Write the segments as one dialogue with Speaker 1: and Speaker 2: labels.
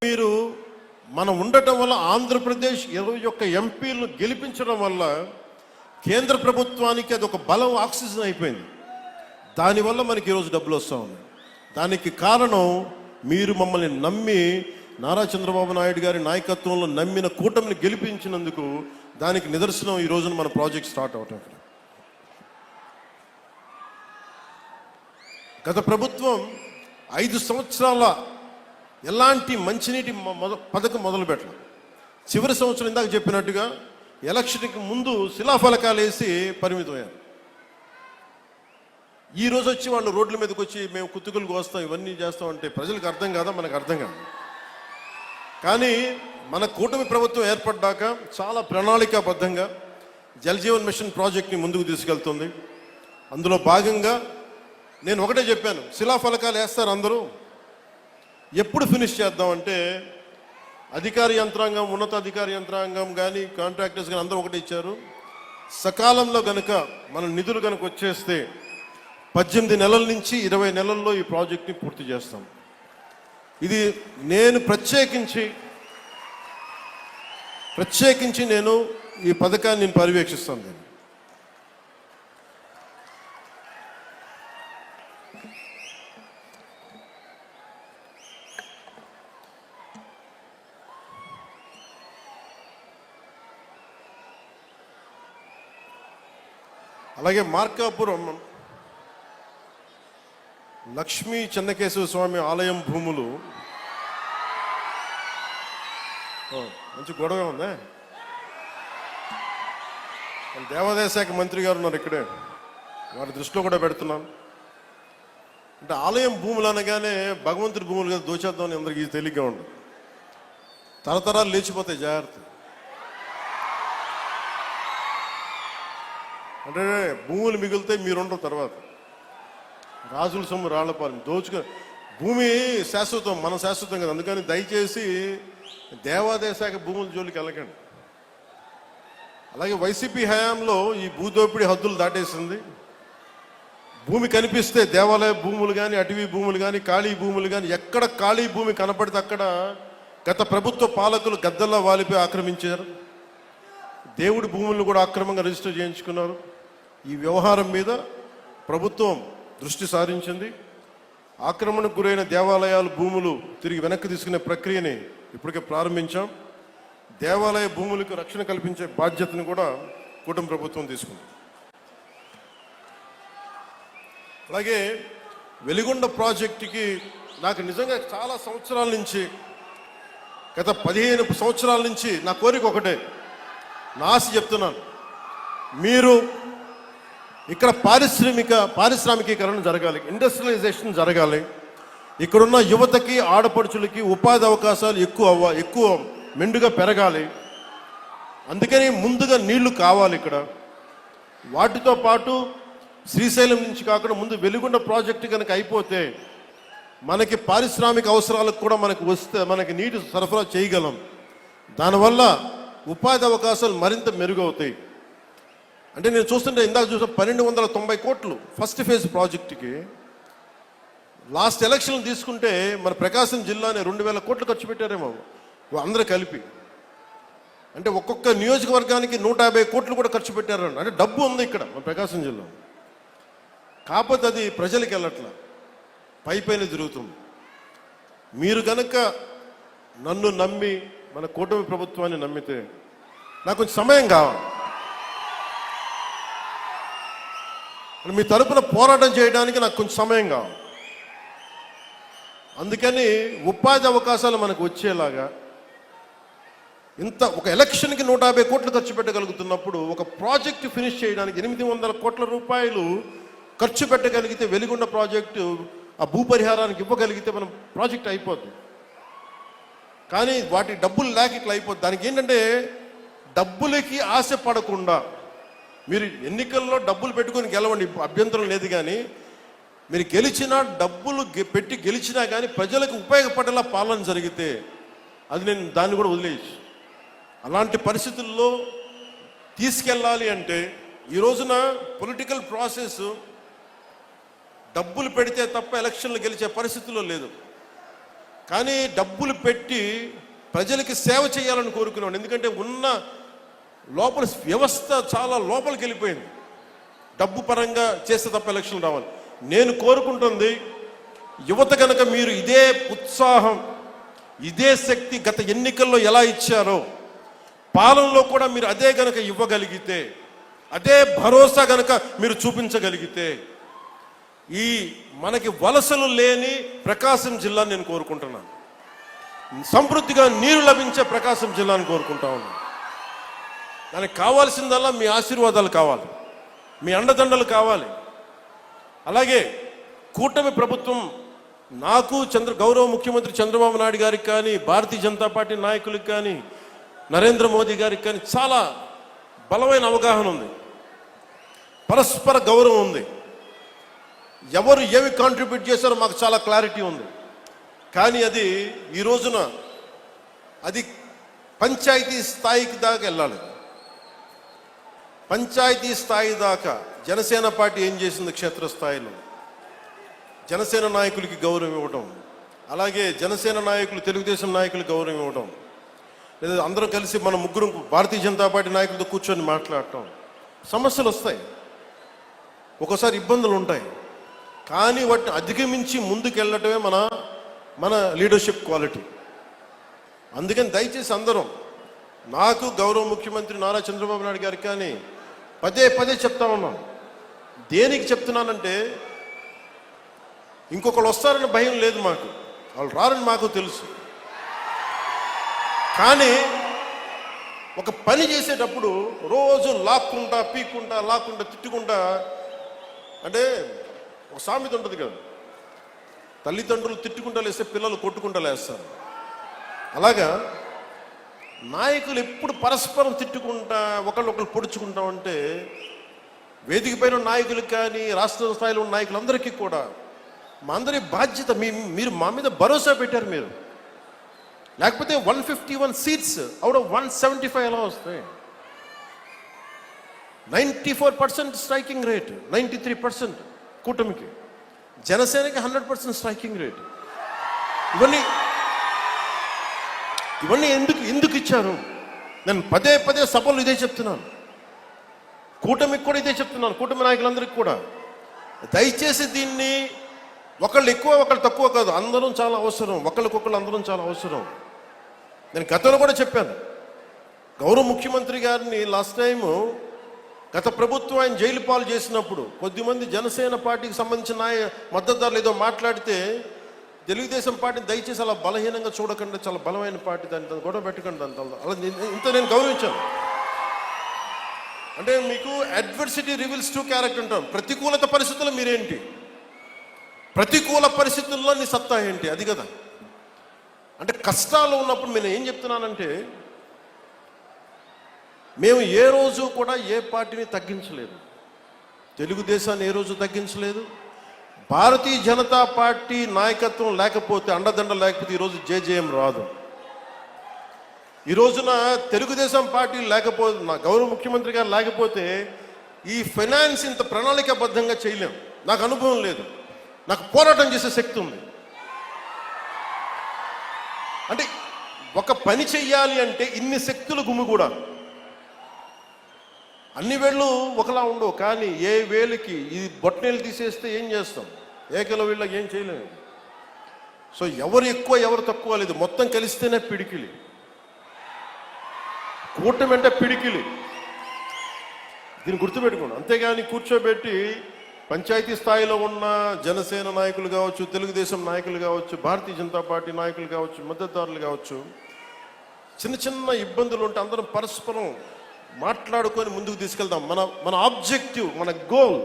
Speaker 1: మీరు మనం ఉండటం వల్ల ఆంధ్రప్రదేశ్ 21 ఎంపీలను గెలిపించడం వల్ల కేంద్ర ప్రభుత్వానికి అది ఒక బలం, ఆక్సిజన్ అయిపోయింది. దానివల్ల మనకి ఈరోజు డబ్బులు వస్తూ ఉన్నాయి. దానికి కారణం మీరు మమ్మల్ని నమ్మి నారా చంద్రబాబు నాయుడు గారి నాయకత్వంలో నమ్మిన కూటమిని గెలిపించినందుకు దానికి నిదర్శనం ఈ రోజున మన ప్రాజెక్ట్ స్టార్ట్ అవటం. గత ప్రభుత్వం 5 సంవత్సరాల ఎలాంటి మంచినీటి పథకం మొదలు పెట్టాలి. చివరి సంవత్సరం ఇందాక చెప్పినట్టుగా ఎలక్షన్కి ముందు శిలాఫలకాలు వేసి పరిమితమయ్యారు. ఈ రోజు వచ్చి వాళ్ళు రోడ్ల మీదకి వచ్చి మేము కుతుకులు కోస్తాం, ఇవన్నీ చేస్తాం అంటే ప్రజలకు అర్థం కాదా? మనకు అర్థం కాదు. కానీ మన కూటమి ప్రభుత్వం ఏర్పడ్డాక చాలా ప్రణాళికాబద్ధంగా జలజీవన్ మిషన్ ప్రాజెక్ట్ని ముందుకు తీసుకెళ్తుంది. అందులో భాగంగా నేను ఒకటే చెప్పాను, శిలాఫలకాలు వేస్తారు అందరూ, ఎప్పుడు ఫినిష్ చేద్దామంటే అధికార యంత్రాంగం, ఉన్నతాధికార యంత్రాంగం కానీ కాంట్రాక్టర్స్ కానీ అందరూ ఒకటే ఇచ్చారు, సకాలంలో కనుక మన నిధులు కనుక వచ్చేస్తే 18 నెలల నుంచి 20 నెలల్లో ఈ ప్రాజెక్ట్ని పూర్తి చేస్తాం. ఇది నేను ప్రత్యేకించి నేను ఈ పథకాన్ని నేను పర్యవేక్షిస్తాను. అలాగే మార్కాపురం లక్ష్మీ చెన్నకేశవ స్వామి ఆలయం భూములు మంచి గొడవ ఉందా? దేవాదాయ శాఖ మంత్రి గారు ఉన్నారు ఇక్కడే, వారి దృష్టిలో కూడా పెడుతున్నాను. అంటే ఆలయం భూములు అనగానే భగవంతుడి భూములు కదా దోచేద్దామని అందరికీ తేలిగ్గా ఉండదు. తరతరాలు లేచిపోతాయి, జాగ్రత్త. అంటే భూములు మిగిలితే మీరుండరు, తర్వాత రాజుల సొమ్ము రాళ్లపాలెం దోచుక భూమి శాశ్వతం, మనం శాశ్వతం కదా. అందుకని దయచేసి దేవాదాయ శాఖ భూముల జోలికి వెళ్ళకండి. అలాగే వైసీపీ హయాంలో ఈ భూదోపిడీ హద్దులు దాటేసింది. భూమి కనిపిస్తే దేవాలయ భూములు కానీ, అటవీ భూములు కానీ, ఖాళీ భూములు కానీ, ఎక్కడ ఖాళీ భూమి కనపడితే అక్కడ గత ప్రభుత్వ పాలకులు గద్దల్లా వాలిపోయి ఆక్రమించారు. దేవుడి భూములను కూడా అక్రమంగా రిజిస్టర్ చేయించుకున్నారు. ఈ వ్యవహారం మీద ప్రభుత్వం దృష్టి సారించింది. ఆక్రమణకు గురైన దేవాలయాల భూములు తిరిగి వెనక్కి తీసుకునే ప్రక్రియని ఇప్పటికే ప్రారంభించాం. దేవాలయ భూములకు రక్షణ కల్పించే బాధ్యతను కూడా కూటమి ప్రభుత్వం తీసుకుంది. అలాగే వెలిగొండ ప్రాజెక్టుకి నాకు నిజంగా చాలా సంవత్సరాల నుంచి, గత 15 సంవత్సరాల నుంచి నా కోరిక ఒకటే, నా ఆశ చెప్తున్నాను, మీరు ఇక్కడ పారిశ్రామికీకరణ జరగాలి, ఇండస్ట్రియలైజేషన్ జరగాలి. ఇక్కడున్న యువతకి, ఆడపడుచులకి ఉపాధి అవకాశాలు ఎక్కువ మెండుగా పెరగాలి. అందుకని ముందుగా నీళ్లు కావాలి ఇక్కడ. వాటితో పాటు శ్రీశైలం నుంచి కాకుండా ముందు వెలిగొండ ప్రాజెక్టు కనుక అయిపోతే మనకి పారిశ్రామిక అవసరాలకు కూడా మనకి నీటి సరఫరా చేయగలం. దానివల్ల ఉపాధి అవకాశాలు మరింత మెరుగవుతాయి. అంటే నేను చూస్తుంటే ఇందాక చూసిన 1290 కోట్లు ఫస్ట్ ఫేజ్ ప్రాజెక్టుకి. లాస్ట్ ఎలక్షన్ తీసుకుంటే మన ప్రకాశం జిల్లానే 2000 కోట్లు ఖర్చు పెట్టారేమో అందరూ కలిపి. అంటే ఒక్కొక్క నియోజకవర్గానికి 150 కోట్లు కూడా ఖర్చు పెట్టారండి. అంటే డబ్బు ఉంది ఇక్కడ మన ప్రకాశం జిల్లా, కాకపోతే అది ప్రజలకు వెళ్ళట్లా, పైపైన తిరుగుతుంది. మీరు కనుక నన్ను నమ్మి మన కూటమి ప్రభుత్వాన్ని నమ్మితే నాకు కొంచెం సమయం కావాలి. మీ తరపున పోరాటం చేయడానికి నాకు కొంచెం సమయం కావాలి. అందుకని ఉపాధి అవకాశాలు మనకు వచ్చేలాగా ఒక ఎలక్షన్కి 150 కోట్లు ఖర్చు పెట్టగలుగుతున్నప్పుడు ఒక ప్రాజెక్టు ఫినిష్ చేయడానికి 800 కోట్ల రూపాయలు ఖర్చు పెట్టగలిగితే వెలిగొండ ప్రాజెక్టు ఆ భూపరిహారానికి ఇవ్వగలిగితే మనం ప్రాజెక్ట్ అయిపోద్ది. కానీ వాటి డబ్బులు లేక ఇట్లా అయిపోద్ది. దానికి ఏంటంటే డబ్బులకి ఆశ పడకుండా, మీరు ఎన్నికల్లో డబ్బులు పెట్టుకొని గెలవండి, అభ్యంతరం లేదు. కానీ మీరు గెలిచినా, డబ్బులు పెట్టి గెలిచినా కానీ ప్రజలకు ఉపయోగపడేలా పాలన జరిగితే అది నేను దాన్ని కూడా వదిలేయచ్చు. అలాంటి పరిస్థితుల్లో తీసుకెళ్ళాలి అంటే ఈ రోజున పొలిటికల్ ప్రాసెస్ డబ్బులు పెడితే తప్ప ఎలక్షన్లు గెలిచే పరిస్థితుల్లో లేదు. కానీ డబ్బులు పెట్టి ప్రజలకి సేవ చేయాలని కోరుకున్నాను. ఎందుకంటే ఉన్న లోపల వ్యవస్థ చాలా లోపలికి వెళ్ళిపోయింది. డబ్బు పరంగా చేస్తే తప్ప ఎలక్షన్ రావాలి. నేను కోరుకుంటుంది యువత కనుక మీరు ఇదే ఉత్సాహం, ఇదే శక్తి గత ఎన్నికల్లో ఎలా ఇచ్చారో పాలనలో కూడా మీరు అదే గనక ఇవ్వగలిగితే, అదే భరోసా గనక మీరు చూపించగలిగితే ఈ మనకి వలసలు లేని ప్రకాశం జిల్లాని నేను కోరుకుంటున్నాను. సమృద్ధిగా నీరు లభించే ప్రకాశం జిల్లాని కోరుకుంటా ఉన్నాను. దానికి కావాల్సిందల్లా మీ ఆశీర్వాదాలు కావాలి, మీ అండదండలు కావాలి. అలాగే కూటమి ప్రభుత్వం నాకు గౌరవ ముఖ్యమంత్రి చంద్రబాబు నాయుడు గారికి కానీ, భారతీయ జనతా పార్టీ నాయకులకు కానీ, నరేంద్ర మోదీ గారికి కానీ చాలా బలమైన అవగాహన ఉంది, పరస్పర గౌరవం ఉంది. ఎవరు ఏమి కాంట్రిబ్యూట్ చేశారో మాకు చాలా క్లారిటీ ఉంది. కానీ అది ఈ రోజున అది పంచాయతీ స్థాయికి దాకా వెళ్ళాలి. పంచాయతీ స్థాయి దాకా జనసేన పార్టీ ఏం చేసింది, క్షేత్రస్థాయిలో జనసేన నాయకులకి గౌరవం ఇవ్వడం, అలాగే జనసేన నాయకులు తెలుగుదేశం నాయకులకు గౌరవం ఇవ్వడం, లేదా అందరూ కలిసి మన ముగ్గురు భారతీయ జనతా పార్టీ నాయకులతో కూర్చొని మాట్లాడటం. సమస్యలు వస్తాయి, ఒక్కోసారి ఇబ్బందులు ఉంటాయి, కానీ వాటిని అధిగమించి ముందుకు వెళ్ళటమే మన లీడర్షిప్ క్వాలిటీ. అందుకని దయచేసి అందరం, నాకు గౌరవ ముఖ్యమంత్రి నారా చంద్రబాబు నాయుడు గారికి కానీ పదే చెప్తా ఉన్నాను. దేనికి చెప్తున్నానంటే ఇంకొకళ్ళు వస్తారని భయం లేదు మాకు, వాళ్ళు రారని మాకు తెలుసు. కానీ ఒక పని చేసేటప్పుడు రోజు లాక్కుంటా పీక్కుంటా లాక్కుంటా తిట్టుకుంటా, అంటే ఒక సామెత ఉంటుంది కదా, తల్లిదండ్రులు తిట్టుకుంటా లేస్తే పిల్లలు కొట్టుకుంటా లేస్తారు. అలాగా నాయకులు ఎప్పుడు పరస్పరం తిట్టుకుంటా ఒకళ్ళు పొడుచుకుంటా ఉంటే వేదిక పైన నాయకులకు కానీ రాష్ట్ర స్థాయిలో ఉన్న నాయకులందరికీ కూడా మా అందరి బాధ్యత, మీరు మా మీద భరోసా పెట్టారు. మీరు లేకపోతే 151 సీట్స్ అవుట్ ఆఫ్ 175 ఎలా వస్తాయి? 94% స్ట్రైకింగ్ రేట్, 93% కూటమికి, జనసేనకి 100% స్ట్రైకింగ్ రేట్. ఇవన్నీ ఎందుకు ఇచ్చారు? నేను పదే సభలు ఇదే చెప్తున్నాను, కూటమికి కూడా ఇదే చెప్తున్నాను, కూటమి నాయకులందరికీ కూడా. దయచేసి దీన్ని ఒకళ్ళు ఎక్కువ ఒకళ్ళు తక్కువ కాదు, అందరం చాలా అవసరం, ఒకళ్ళకొకళ్ళు అందరం చాలా అవసరం. నేను గతంలో కూడా చెప్పాను, గౌరవ ముఖ్యమంత్రి గారిని లాస్ట్ టైము గత ప్రభుత్వం ఆయన జైలు పాలు చేసినప్పుడు కొద్దిమంది జనసేన పార్టీకి సంబంధించిన మద్దతుదారులు ఏదో మాట్లాడితే తెలుగుదేశం పార్టీని దయచేసి అలా బలహీనంగా చూడకుండా, చాలా బలమైన పార్టీ, దాన్ని గొడవ పెట్టకండి, అలా ఇంత నేను గౌరవించాను. అంటే మీకు అడ్వర్సిటీ రివీల్స్ ట్రూ క్యారెక్టర్ అంటాం. ప్రతికూలత పరిస్థితుల్లో మీరేంటి, ప్రతికూల పరిస్థితుల్లో నీ సత్తా ఏంటి, అది కదా. అంటే కష్టాలు ఉన్నప్పుడు నేను ఏం చెప్తున్నానంటే, మేము ఏ రోజు కూడా ఏ పార్టీని తగ్గించలేదు, తెలుగుదేశాన్ని ఏ రోజు తగ్గించలేదు. భారతీయ జనతా పార్టీ నాయకత్వం లేకపోతే, అండదండ లేకపోతే ఈరోజు జేజేఎం రాదు. ఈ రోజున తెలుగుదేశం పార్టీ లేకపోతే, నా గౌరవ ముఖ్యమంత్రి గారు లేకపోతే ఈ ఫైనాన్స్ ఇంత ప్రణాళికాబద్ధంగా చేయలేం. నాకు అనుభవం లేదు, నాకు పోరాటం చేసే శక్తి ఉంది. అంటే ఒక పని చెయ్యాలి అంటే ఇన్ని శక్తులు గుమిగూడాలి. అన్ని వేళ్ళు ఒకలా ఉండవు, కానీ ఏ వేలికి ఈ బొట్టనేలు తీసేస్తే ఏం చేస్తాం, ఏకల వీళ్ళకి ఏం చేయలేము. సో ఎవరు ఎక్కువ ఎవరు తక్కువ లేదు, మొత్తం కలిస్తేనే పిడికిలి. కూటమి అంటే పిడికిలి, దీన్ని గుర్తుపెట్టుకోండి. అంతేగాని కూర్చోబెట్టి పంచాయతీ స్థాయిలో ఉన్న జనసేన నాయకులు కావచ్చు, తెలుగుదేశం నాయకులు కావచ్చు, భారతీయ జనతా పార్టీ నాయకులు కావచ్చు, మద్దతుదారులు కావచ్చు, చిన్న ఇబ్బందులు ఉంటే అందరం పరస్పరం మాట్లాడుకొని ముందుకు తీసుకెళ్దాం. మన ఆబ్జెక్టివ్, మన గోల్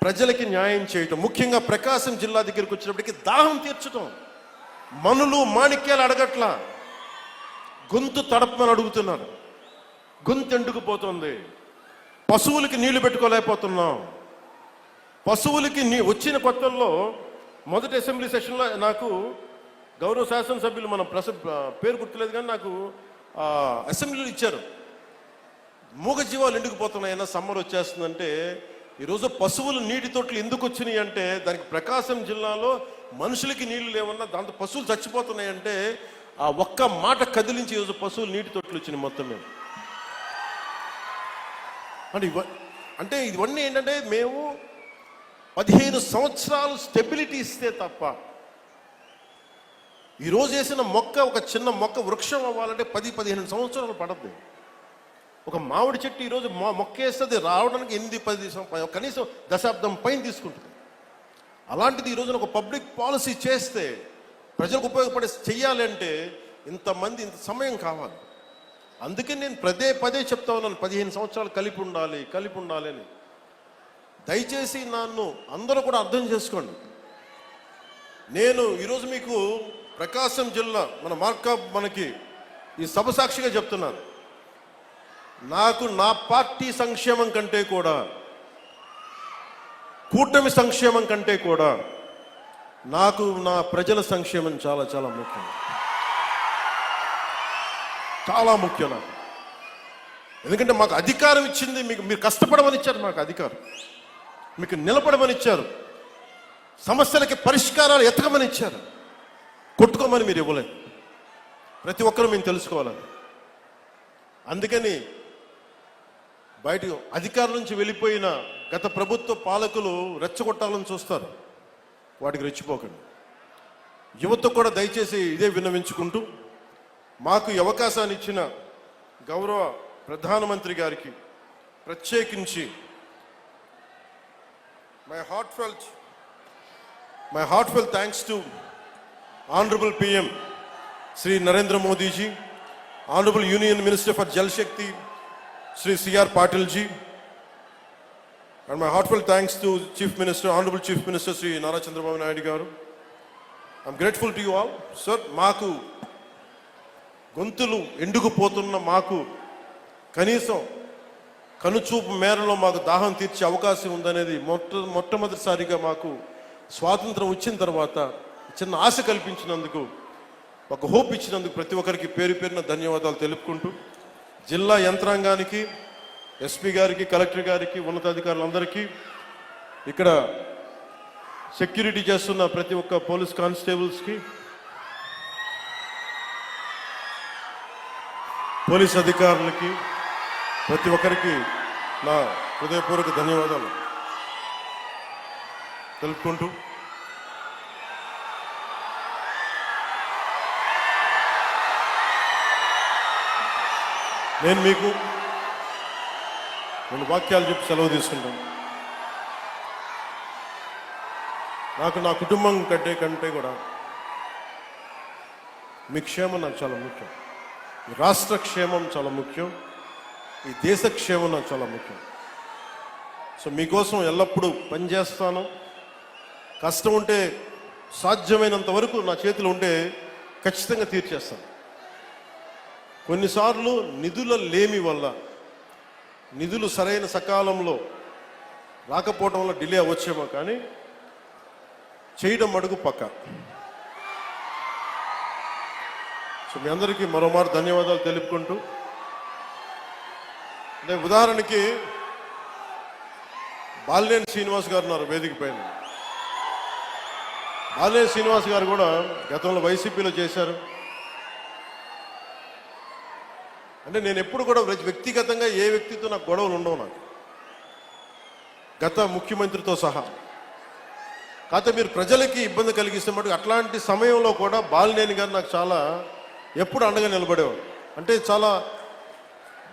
Speaker 1: ప్రజలకి న్యాయం చేయటం. ముఖ్యంగా ప్రకాశం జిల్లా దగ్గరికి వచ్చినప్పటికీ దాహం తీర్చడం. మనులు మాణిక్యాలు అడగట్లా, గొంతు తడపమని అడుగుతున్నారు. గొంతు ఎండుకుపోతుంది, పశువులకి నీళ్లు పెట్టుకోలేకపోతున్నాం. పశువులకి వచ్చిన కొత్తల్లో మొదటి అసెంబ్లీ సెషన్లో నాకు గౌరవ శాసనసభ్యులు, మన పేరు గుర్తులేదు కానీ నాకు అసెంబ్లీలో ఇచ్చారు, మూగజీవాలు ఎండుకుపోతున్నాయన్నా సమ్మర్ వచ్చేస్తుందంటే ఈరోజు పశువులు నీటి తొట్లు ఎందుకు వచ్చినాయి అంటే దానికి ప్రకాశం జిల్లాలో మనుషులకి నీళ్లు లేవన్నా దాంతో పశువులు చచ్చిపోతున్నాయి అంటే ఆ ఒక్క మాట కదిలించి ఈరోజు పశువులు నీటి తొట్లు వచ్చినాయి మొత్తం మేము. అంటే ఇవన్నీ ఏంటంటే మేము 15 సంవత్సరాలు స్టెబిలిటీ ఇస్తే తప్ప ఈరోజు వేసిన మొక్క, ఒక చిన్న మొక్క వృక్షం అవ్వాలంటే 10-15 సంవత్సరాలు పడద్దు. ఒక మామిడి చెట్టు ఈరోజు మొక్క వేస్తుంది రావడానికి 8-10 కనీసం దశాబ్దం పైన తీసుకుంటుంది. అలాంటిది ఈరోజున ఒక పబ్లిక్ పాలసీ చేస్తే ప్రజలకు ఉపయోగపడే చెయ్యాలి అంటే ఇంతమంది ఇంత సమయం కావాలి. అందుకే నేను పదే చెప్తా ఉన్నాను, 15 సంవత్సరాలు కలిపి ఉండాలి అని. దయచేసి నన్ను అందరూ కూడా అర్థం చేసుకోండి. నేను ఈరోజు మీకు ప్రకాశం జిల్లా మనకి ఈ సభ సాక్షిగా చెప్తున్నాను, నాకు నా పార్టీ సంక్షేమం కంటే కూడా, కూటమి సంక్షేమం కంటే కూడా నాకు నా ప్రజల సంక్షేమం చాలా చాలా ముఖ్యం, చాలా ముఖ్యం నాకు. ఎందుకంటే మాకు అధికారం ఇచ్చింది, మీరు కష్టపడమని ఇచ్చారు, మాకు అధికారం, మీకు నిలబడమని ఇచ్చారు, సమస్యలకి పరిష్కారాలు ఎతకమని ఇచ్చారు, కొట్టుకోమని మీరు ఇవ్వలేదు. ప్రతి ఒక్కరూ మేము తెలుసుకోవాలి. అందుకని బయట అధికారం నుంచి వెళ్ళిపోయిన గత ప్రభుత్వ పాలకులు రెచ్చగొట్టాలని చూస్తారు, వాటికి రెచ్చిపోకండి. యువత కూడా దయచేసి ఇదే విన్నవించుకుంటూ, మాకు ఈ అవకాశాన్ని ఇచ్చిన గౌరవ ప్రధానమంత్రి గారికి ప్రత్యేకించి my heartfelt thanks to Honorable PM Sri Narendra Modi ji, Honorable Union Minister for Jal Shakti Sri C.R. Patil ji, and my heartfelt thanks to Honorable Chief Minister Sri Nara Chandrababu Naidu garu. I'm grateful to you all. Sir, మాకు గొంతులు ఎండుకుపోతున్న మాకు కనీసం కనుచూపు మేరలో మాకు దాహం తీర్చే అవకాశం ఉందనేది మొట్టమొదటిసారిగా మాకు స్వాతంత్రం వచ్చిన తర్వాత చిన్న ఆశ కల్పించినందుకు, ఒక హోప్ ఇచ్చినందుకు ప్రతి ఒక్కరికి పేరున ధన్యవాదాలు తెలుపుకుంటూ, జిల్లా యంత్రాంగానికి, ఎస్పీ గారికి, కలెక్టర్ గారికి, ఉన్నతాధికారులందరికీ, ఇక్కడ సెక్యూరిటీ చేస్తున్న ప్రతి ఒక్క పోలీస్ కానిస్టేబుల్స్కి, పోలీస్ అధికారులకి, ప్రతి ఒక్కరికి నా హృదయపూర్వక ధన్యవాదాలు తెలుపుకుంటూ, నేను మీకు 2 వాక్యాలు చెప్పి సెలవు తీసుకుంటాను. నాకు నా కుటుంబం కంటే కూడా మీ క్షేమం నాకు చాలా ముఖ్యం. ఈ రాష్ట్ర క్షేమం చాలా ముఖ్యం, ఈ దేశ క్షేమం నాకు చాలా ముఖ్యం. సో మీకోసం ఎల్లప్పుడూ పనిచేస్తాను. కష్టం ఉంటే సాధ్యమైనంత వరకు నా చేతిలో ఉంటే ఖచ్చితంగా తీర్చేస్తాను. కొన్నిసార్లు నిధుల లేమి వల్ల, నిధులు సరైన సకాలంలో రాకపోవడం వల్ల డిలే అవ్వచ్చేమో, కానీ చేయడం అడుగు పక్క. సో మీ అందరికీ మరోమారు ధన్యవాదాలు తెలుపుకుంటూ, అంటే ఉదాహరణకి బాలినేని శ్రీనివాస్ గారు ఉన్నారు వేదిక పైన. బాలినేని శ్రీనివాస్ గారు కూడా గతంలో వైసీపీలో చేశారు. అంటే నేను ఎప్పుడు కూడా వ్యక్తిగతంగా ఏ వ్యక్తితో నాకు గొడవలు ఉండవు, నాకు గత ముఖ్యమంత్రితో సహా. కాకపోతే మీరు ప్రజలకి ఇబ్బంది కలిగిస్తే మటుకు అట్లాంటి సమయంలో కూడా బాలినేని గారు నాకు చాలా ఎప్పుడు అండగా నిలబడేవాడు. అంటే చాలా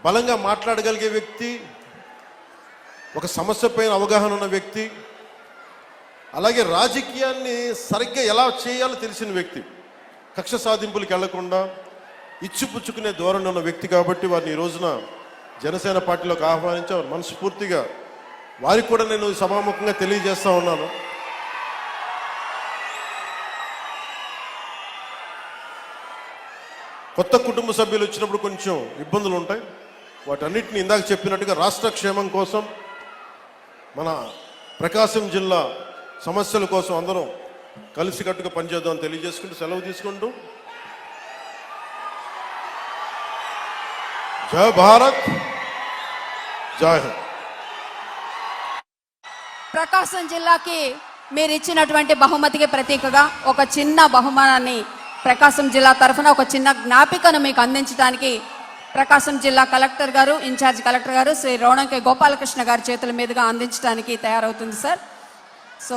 Speaker 1: బలంగా మాట్లాడగలిగే వ్యక్తి, ఒక సమస్య పైన అవగాహన ఉన్న వ్యక్తి, అలాగే రాజకీయాన్ని సరిగ్గా ఎలా చేయాలో తెలిసిన వ్యక్తి, కక్ష సాధింపులకు వెళ్లకుండా ఇచ్చిపుచ్చుకునే ధోరణి ఉన్న వ్యక్తి. కాబట్టి వారిని ఈ రోజున జనసేన పార్టీలోకి ఆహ్వానించారు. మనస్ఫూర్తిగా వారికి కూడా నేను సభాముఖంగా తెలియజేస్తా ఉన్నాను. కొత్త కుటుంబ సభ్యులు వచ్చినప్పుడు కొంచెం ఇబ్బందులు ఉంటాయి. వాటన్నిటిని ఇందాక చెప్పినట్టుగా రాష్ట్ర క్షేమం కోసం, మన ప్రకాశం జిల్లా సమస్యల కోసం అందరం కలిసికట్టుగా పనిచేద్దామని తెలియజేసుకుంటూ సెలవు తీసుకుంటూ, జై భారత్, జై హింద్.
Speaker 2: ప్రకాశం జిల్లాకి మీరు ఇచ్చినటువంటి బహుమతికి ప్రతీకగా ఒక చిన్న బహుమానాన్ని ప్రకాశం జిల్లా తరఫున ఒక చిన్న జ్ఞాపికను మీకు అందించడానికి ప్రకాశం జిల్లా కలెక్టర్ గారు, ఇన్ఛార్జ్ కలెక్టర్ గారు శ్రీ రోణంకి గోపాలకృష్ణ గారి చేతుల మీదుగా అందించడానికి తయారవుతుంది సార్. సో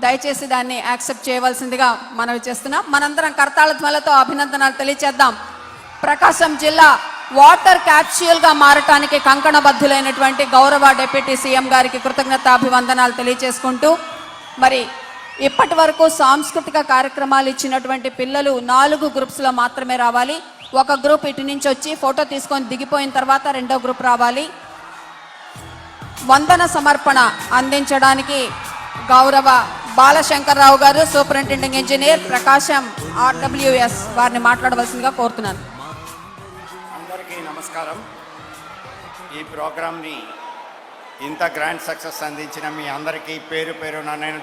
Speaker 2: దయచేసి దాన్ని యాక్సెప్ట్ చేయవలసిందిగా మనవి చేస్తున్నాం. మనందరం కర్తాళ ధ్వనులతో అభినందనలు తెలియచేద్దాం. ప్రకాశం జిల్లా వాటర్ క్యాప్స్యూల్గా మారటానికి కంకణబద్ధులైనటువంటి గౌరవ డిప్యూటీ సీఎం గారికి కృతజ్ఞతాభివందనాలు తెలియచేసుకుంటూ, మరి ఇప్పటి వరకు సాంస్కృతిక కార్యక్రమాలు ఇచ్చినటువంటి పిల్లలు 4 గ్రూప్స్లో మాత్రమే రావాలి. ఒక గ్రూప్ ఇటు నుంచి వచ్చి ఫోటో తీసుకొని దిగిపోయిన తర్వాత రెండో గ్రూప్ రావాలి. వందన సమర్పణ అందించడానికి గౌరవ బాలశంకర్రావు గారు, సూపరింటెండింగ్ ఇంజనీర్, ప్రకాశం RWS వారిని మాట్లాడవలసిందిగా కోరుతున్నాను.
Speaker 3: అందరికీ నమస్కారం. ఈ ప్రోగ్రామ్ని ఇంత గ్రాండ్ సక్సెస్ అందించిన మీ అందరికీ పేరు పేరున నేను